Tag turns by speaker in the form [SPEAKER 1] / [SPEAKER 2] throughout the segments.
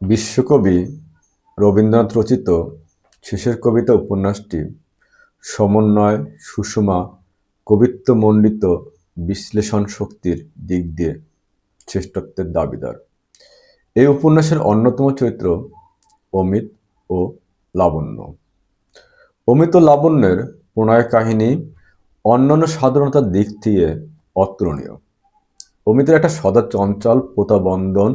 [SPEAKER 1] বিশ্বকবি রবীন্দ্রনাথ রচিত শেষের কবিতা উপন্যাসটি সমন্বয়, সুষমা, কবিত্বমণ্ডিত বিশ্লেষণ শক্তির দিক দিয়ে শ্রেষ্ঠত্বের দাবিদার। এই উপন্যাসের অন্যতম চরিত্র অমিত ও লাবণ্য। অমিত ও লাবণ্যের প্রণয় কাহিনী অন্যান্য সাধারণতার দিক থেকে অতুলনীয়। অমিতের একটা সদা চঞ্চল, প্রতাবন্ধন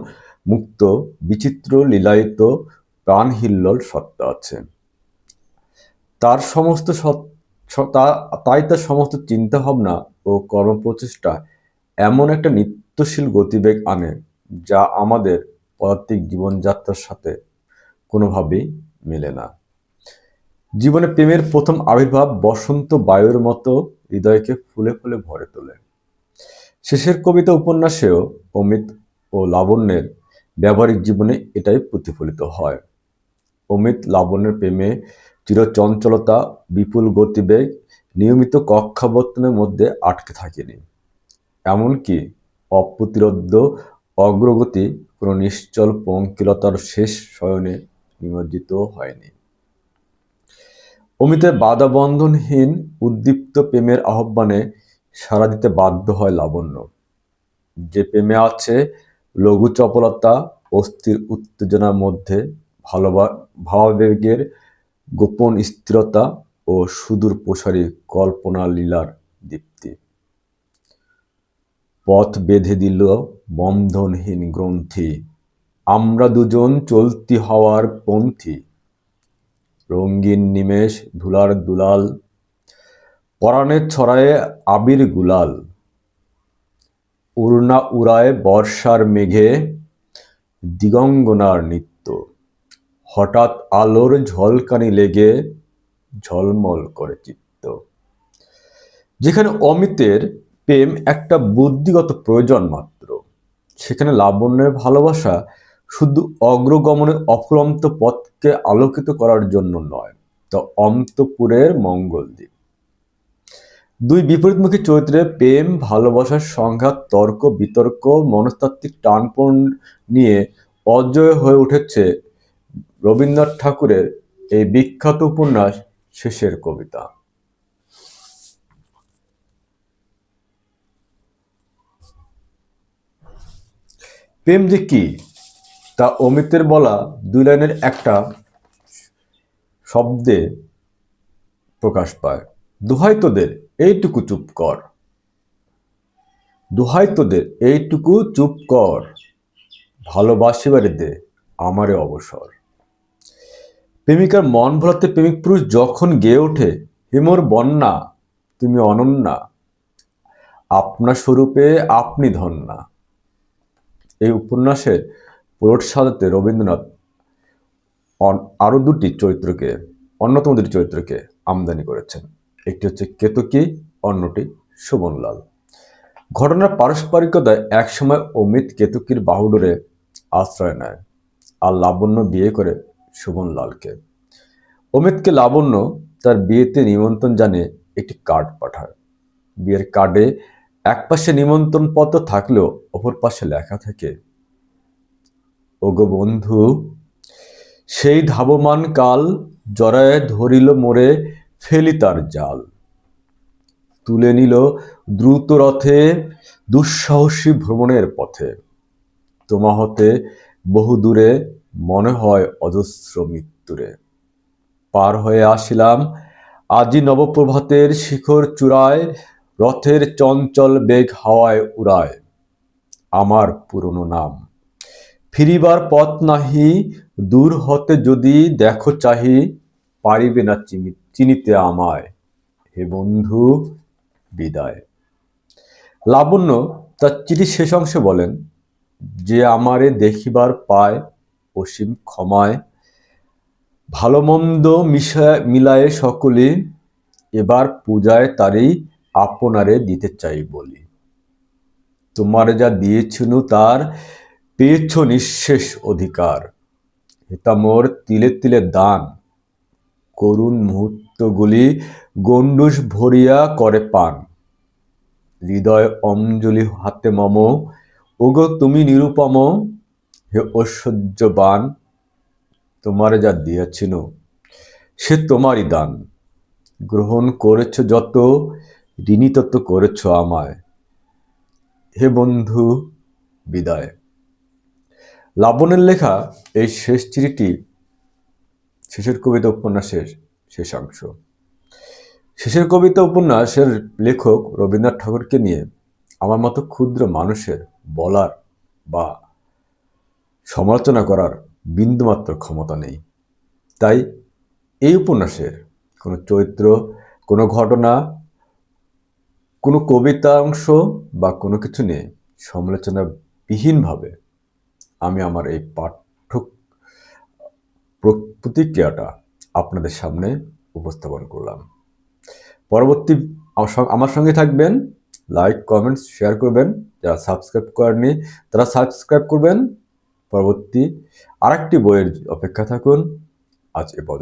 [SPEAKER 1] মুক্ত, বিচিত্র লীলায়িত প্রাণহিল্লোল সত্তা আছে। তার সমস্ত তাই তার সমস্ত চিন্তাভাবনা ও কর্মপ্রচেষ্টা এমন একটা নিত্যশীল গতিবেগ আনে যা আমাদের পদার্থিক জীবনযাত্রার সাথে কোনোভাবেই মেলে না। জীবনে প্রেমের প্রথম আবির্ভাব বসন্ত বায়ুর মতো হৃদয়কে ফুলে ফুলে ভরে তোলে। শেষের কবিতা উপন্যাসেও অমিত ও লাবণ্যের ব্যবহারিক জীবনে এটাই প্রতিফলিত হয়। অমিত লাবণ্যের প্রেমে চিরচঞ্চলতা, বিপুল গতিবেগ, নিয়মিত কক্ষাবর্তনের মধ্যে আটকে থাকেনি। এমনকি অপ্রতিরোধ্য অগ্রগতি কোনো নিশ্চল পঙ্কিলতার শেষ শয়নে নিমজ্জিত হয়নি। অমিতের বাধাবন্ধনহীন উদ্দীপ্ত প্রেমের আহ্বানে সাড়া দিতে বাধ্য হয় লাবণ্য। যে প্রেমে আছে লঘু চপলতা, অস্থির উত্তেজনার মধ্যে ভাবাবেগের গোপন স্থিরতা ও সুদূর প্রসারী কল্পনা লীলার দীপ্তি। পথ বেঁধে দিল বন্ধনহীন গ্রন্থি, আমরা দুজন চলতি হওয়ার পন্থী। রঙিন নিমেষ ধুলার দুলাল, পরাণে ছড়ায় আবির গুলাল। উড়না উড়ায় বর্ষার মেঘে, দিগঙ্গনার নৃত্য। হঠাৎ আলোর ঝলকানি লেগে ঝলমল করে চিত্ত। যেখানে অমিতের প্রেম একটা বুদ্ধিগত প্রয়োজন মাত্র, সেখানে লাবণ্যের ভালোবাসা শুধু অগ্রগমনের অফুরন্ত পথকে আলোকিত করার জন্য নয়, তা অন্তপুরের মঙ্গল দ্বীপ। দুই বিপরীতমুখী চরিত্রের প্রেম, ভালোবাসার সংঘাত, তর্ক বিতর্ক, মনস্তাত্ত্বিক টানপোড়েন নিয়ে অজয় হয়ে উঠেছে রবীন্দ্রনাথ ঠাকুরের এই বিখ্যাত উপন্যাস শেষের কবিতা। প্রেম যে কি তা অমিতের বলা দুই লাইনের একটা শব্দে প্রকাশ পায়। দোহাই তোদের এইটুকু চুপ কর, দোহাই তোদের এইটুকু চুপ কর, ভালোবাসিবারে দে আমারে অবসর। প্রেমিকার মন ভোলাতে প্রেমিক পুরুষ যখন গেয়ে ওঠে, হেমর বন্যা তুমি অনন্যা, আপনা স্বরূপে আপনি ধন্যা। এই উপন্যাসের পরিট সাজাতে রবীন্দ্রনাথ আরো অন্যতম দুটি চরিত্রকে আমদানি করেছেন। একটি হচ্ছে কেতকী, অন্যটি শোভনলাল। ঘটনার পারস্পরিকতায় একসময় অমিত কেতকীর বাহুডোরে আশ্রয় নেয় আর লাবণ্য বিয়ে করে শোভনলালকে। অমিতকে লাবণ্য তার বিয়েতে নিমন্ত্রণ জানিয়ে একটি কার্ড পাঠায়। বিয়ের কার্ডে এক পাশে নিমন্ত্রণ পত্র থাকলেও অপর পাশে লেখা থাকে, ওগো বন্ধু, সেই ধাবমান কাল জরায়ে ধরিল মোরে, ফেলি তার জাল। তুলে নিল দ্রুত রথে দুঃসাহসী ভ্রমণের পথে, তোমা হতে বহু দূরে মনে হয় অজস্র মৃত্যুরে। পার হয়ে আসিলাম আজি নবপ্রভাতের শিখর চূড়ায়, রথের চঞ্চল বেগ হাওয়ায় উড়ায় আমার পুরনো নাম। ফিরিবার পথ নাহি, দূর হতে যদি দেখো চাহি, পারিবে না চিনিতে আমায়, হে বন্ধু বিদায়। লাবণ্য তার চিঠির শেষ অংশে বলেন, যে আমারে দেখিবার পায় অসীম ক্ষমায়, ভালো মন্দ মিলায়ে সকলে, এবার পূজায় তারই আপনারে দিতে চাই বলি। তোমারে যা দিয়েছিনু তার পেয়েছ নিঃশেষ অধিকার, হেতা মোর তিলে তিলে দান, করুণ মুহূর্তগুলি গণ্ডূষ ভরিয়া করে পান। হৃদয় অঞ্জলি হাতে মম, ওগো তুমি নিরুপম, হে ঐশ্বর্যবান, তোমারে যা দিয়াছিল সে তোমারই দান। গ্রহণ করেছ যত, ঋণী তত করেছ আমায়। হে বন্ধু, বিদায়। লাবণের লেখা এই শেষ চিঠিটি শেষের কবিতা উপন্যাসের শেষাংশ। শেষের কবিতা উপন্যাসের লেখক রবীন্দ্রনাথ ঠাকুরকে নিয়ে আমার মতো ক্ষুদ্র মানুষের বলার বা সমালোচনা করার বিন্দুমাত্র ক্ষমতা নেই। তাই এই উপন্যাসের কোনো চরিত্র, কোনো ঘটনা, কোনো কবিতা অংশ বা কোনো কিছু নিয়ে সমালোচনাবিহীনভাবে আমি আমার এই পাঠ্য প্রতিক্রিয়াটা আপনাদের সামনে উপস্থাপন করলাম। পরবর্তী আমার সঙ্গে থাকবেন, লাইক, কমেন্টস, শেয়ার করবেন। যারা সাবস্ক্রাইব করেননি তারা সাবস্ক্রাইব করবেন। পরবর্তী আরেকটি বইয়ের অপেক্ষা থাকুন। আজ এ পর্যন্ত।